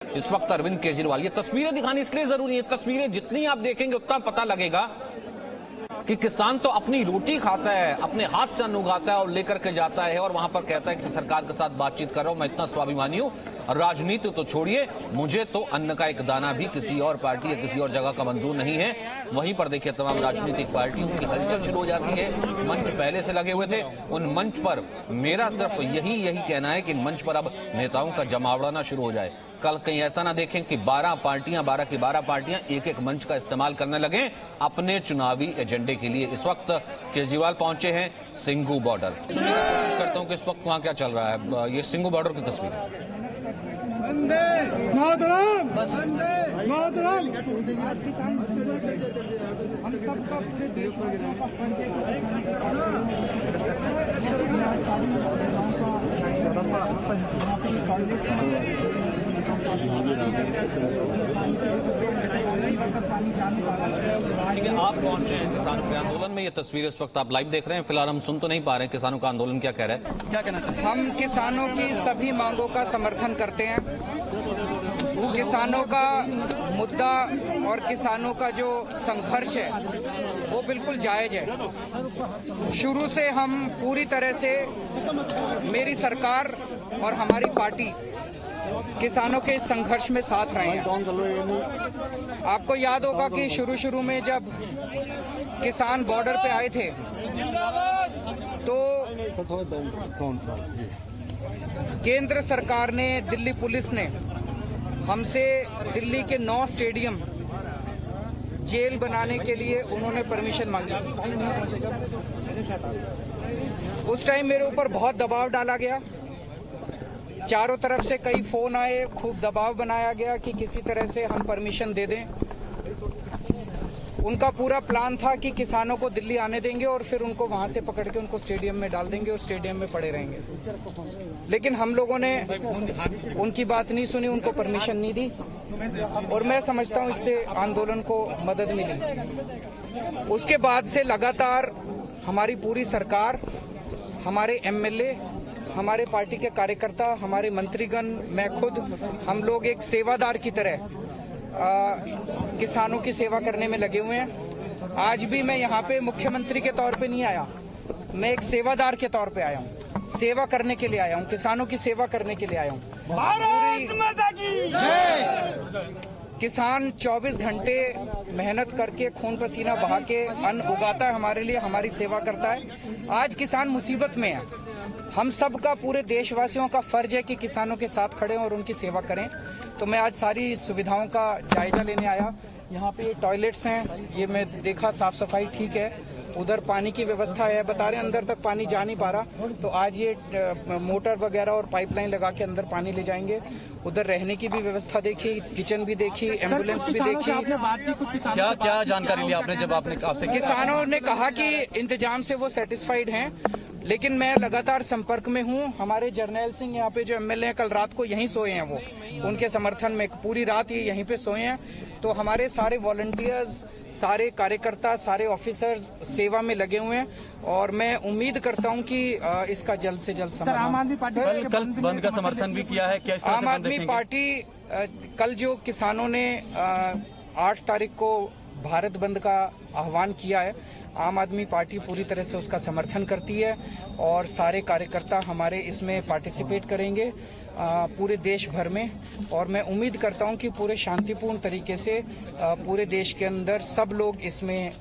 इस वक्त अरविंद केजरीवाल, ये तस्वीरें दिखानी इसलिए जरूरी है, तस्वीरें जितनी आप देखेंगे उतना पता लगेगा कि किसान तो अपनी रोटी खाता है, अपने हाथ से अन्न उगाता है और लेकर के जाता है और वहां पर कहता है कि सरकार के साथ बातचीत कर रहा हूं, मैं इतना स्वाभिमानी हूं, राजनीति तो छोड़िए, मुझे तो अन्न का एक दाना भी किसी और पार्टी या किसी और जगह का मंजूर नहीं है। वहीं पर देखिए तमाम राजनीतिक पार्टियों की हलचल शुरू हो जाती है। मंच पहले से लगे हुए थे, उन मंच पर मेरा सिर्फ यही कहना है कि मंच पर अब नेताओं का जमावड़ाना शुरू हो जाए। कल कहीं ऐसा ना देखें कि 12 की 12 पार्टियां एक मंच का इस्तेमाल करने लगे अपने चुनावी एजेंडे के लिए। इस वक्त केजरीवाल पहुंचे हैं सिंघू बॉर्डर। सुनने की कोशिश करता हूं कि इस वक्त वहां क्या चल रहा है। ये सिंघू बॉर्डर की तस्वीर है। ठीक है, आप पहुंचे हैं किसानों के आंदोलन में। ये तस्वीर इस वक्त आप लाइव देख रहे हैं। फिलहाल हम सुन तो नहीं पा रहे हैं किसानों का आंदोलन क्या कह रहा है, क्या कहना चाहते हैं? हम किसानों की सभी मांगों का समर्थन करते हैं। किसानों का मुद्दा और किसानों का जो संघर्ष है वो बिल्कुल जायज है। शुरू से हम पूरी तरह से, मेरी सरकार और हमारी पार्टी किसानों के इस संघर्ष में साथ रहे हैं। आपको याद होगा कि शुरू में जब किसान बॉर्डर पे आए थे तो केंद्र सरकार ने, दिल्ली पुलिस ने हमसे दिल्ली के 9 स्टेडियम जेल बनाने के लिए उन्होंने परमिशन मांगी थी। उस टाइम मेरे ऊपर बहुत दबाव डाला गया, चारों तरफ से कई फोन आए, खूब दबाव बनाया गया कि किसी तरह से हम परमिशन दे दें। उनका पूरा प्लान था कि किसानों को दिल्ली आने देंगे और फिर उनको वहां से पकड़ के उनको स्टेडियम में डाल देंगे और स्टेडियम में पड़े रहेंगे। लेकिन हम लोगों ने उनकी बात नहीं सुनी, उनको परमिशन नहीं दी और मैं समझता हूं इससे आंदोलन को मदद मिली। उसके बाद से लगातार हमारी पूरी सरकार, हमारे एमएलए, हमारे पार्टी के कार्यकर्ता, हमारे मंत्रीगण, मैं खुद, हम लोग एक सेवादार की तरह किसानों की सेवा करने में लगे हुए हैं। आज भी मैं यहाँ पे मुख्यमंत्री के तौर पे नहीं आया, मैं एक सेवादार के तौर पे आया हूँ, सेवा करने के लिए आया हूँ, किसानों की सेवा करने के लिए आया हूँ। किसान 24 घंटे मेहनत करके, खून पसीना बहा के अन्न उगाता है हमारे लिए, हमारी सेवा करता है। आज किसान मुसीबत में है, हम सब का, पूरे देशवासियों का फर्ज है कि किसानों के साथ खड़े और उनकी सेवा करें। तो मैं आज सारी सुविधाओं का जायजा लेने आया। यहाँ पे ये टॉयलेट्स हैं, ये मैं देखा साफ सफाई ठीक है, उधर पानी की व्यवस्था है, बता रहे अंदर तक पानी जा नहीं पा रहा, तो आज ये मोटर वगैरह और पाइपलाइन लगा के अंदर पानी ले जाएंगे। उधर रहने की भी व्यवस्था देखी, किचन भी देखी, एम्बुलेंस भी देखी। क्या जानकारी ली आपने जब आपसे? किसानों ने कहा कि इंतजाम से वो सेटिस्फाइड हैं, लेकिन मैं लगातार संपर्क में हूं। हमारे जर्नैल सिंह यहाँ पे जो एमएलए हैं, कल रात को यहीं सोए हैं, वो उनके समर्थन में पूरी रात ये यहीं पे सोए हैं। तो हमारे सारे वॉलंटियर्स, सारे कार्यकर्ता, सारे ऑफिसर्स सेवा में लगे हुए हैं और मैं उम्मीद करता हूं कि इसका जल्द से जल्द समाधान। आम आदमी पार्टी कल बंद का समर्थन भी किया है, क्या आम आदमी पार्टी कल जो किसानों ने 8 तारीख को भारत बंद का आह्वान किया है, आम आदमी पार्टी पूरी तरह से उसका समर्थन करती है और सारे कार्यकर्ता हमारे इसमें पार्टिसिपेट करेंगे पूरे देश भर में। और मैं उम्मीद करता हूं कि पूरे शांतिपूर्ण तरीके से पूरे देश के अंदर सब लोग इसमें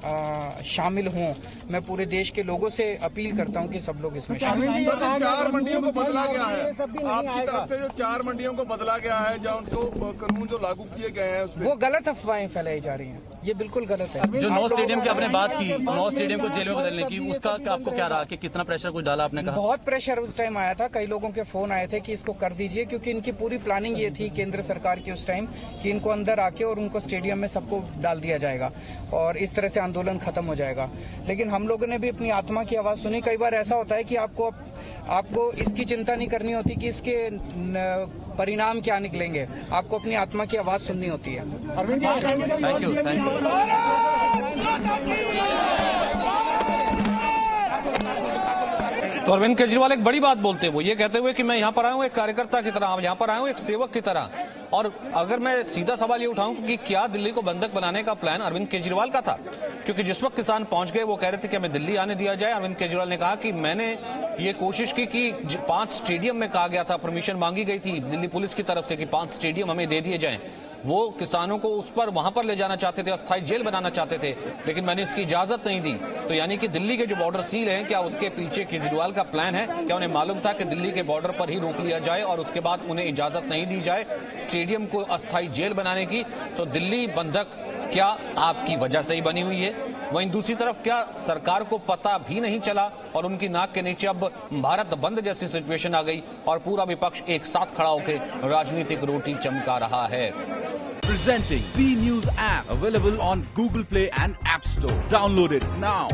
शामिल हों। मैं पूरे देश के लोगों से अपील करता हूं कि सब लोग इसमें शामिल हों। 4 मंडियों को बदला गया है, आपकी तरफ से जो 4 मंडियों को बदला गया है, जहाँ उनको कानून जो लागू किए गए हैं उसमें, वो गलत अफवाहें फैलाई जा रही हैं, ये बिल्कुल गलत है। जो 9 स्टेडियम की आपने बात की, 9 स्टेडियम को जेल में बदलने की, उसका आपको क्या रहा कि कितना प्रेशर कुछ डाला आपने? कहा बहुत प्रेशर उस टाइम आया था, कई लोगों के फोन आए थे कि इसको कर दीजिए, क्योंकि इनकी पूरी प्लानिंग ये थी केंद्र सरकार की उस टाइम कि इनको अंदर आके और उनको स्टेडियम में सबको डाल दिया जाएगा और इस तरह से आंदोलन खत्म हो जाएगा। लेकिन हम लोगों ने भी अपनी आत्मा की आवाज सुनी। कई बार ऐसा होता है कि आपको इसकी चिंता नहीं करनी होती कि इसके परिणाम क्या निकलेंगे, आपको अपनी आत्मा की आवाज सुननी होती है। Thank you. तो अरविंद केजरीवाल एक बड़ी बात बोलते हैं, वो ये कहते हुए कि मैं यहाँ पर आया हूँ एक कार्यकर्ता की तरह, यहाँ पर आया हूँ एक सेवक की तरह। और अगर मैं सीधा सवाल ये उठाऊं कि क्या दिल्ली को बंधक बनाने का प्लान अरविंद केजरीवाल का था? क्योंकि जिस वक्त किसान पहुंच गए वो कह रहे थे कि हमें दिल्ली आने दिया जाए। अरविंद केजरीवाल ने कहा कि मैंने ये कोशिश की कि 5 स्टेडियम में कहा गया था, परमिशन मांगी गई थी दिल्ली पुलिस की तरफ से कि 5 स्टेडियम हमें दे दिए जाएं। वो किसानों को उस पर वहां पर ले जाना चाहते थे, अस्थायी जेल बनाना चाहते थे, लेकिन मैंने इसकी इजाजत नहीं दी। तो यानी कि दिल्ली के जो बॉर्डर सील हैं, क्या उसके पीछे केजरीवाल का प्लान है? क्या उन्हें मालूम था कि दिल्ली के बॉर्डर पर ही रोक लिया जाए और उसके बाद उन्हें इजाजत नहीं दी जाए स्टेडियम को अस्थायी जेल बनाने की? तो दिल्ली बंधक क्या आपकी वजह से ही बनी हुई है? वहीं दूसरी तरफ क्या सरकार को पता भी नहीं चला और उनकी नाक के नीचे अब भारत बंद जैसी सिचुएशन आ गई और पूरा विपक्ष एक साथ खड़ा होकर राजनीतिक रोटी चमका रहा है? Presenting B News app, available on Google Play and App Store. Download it now.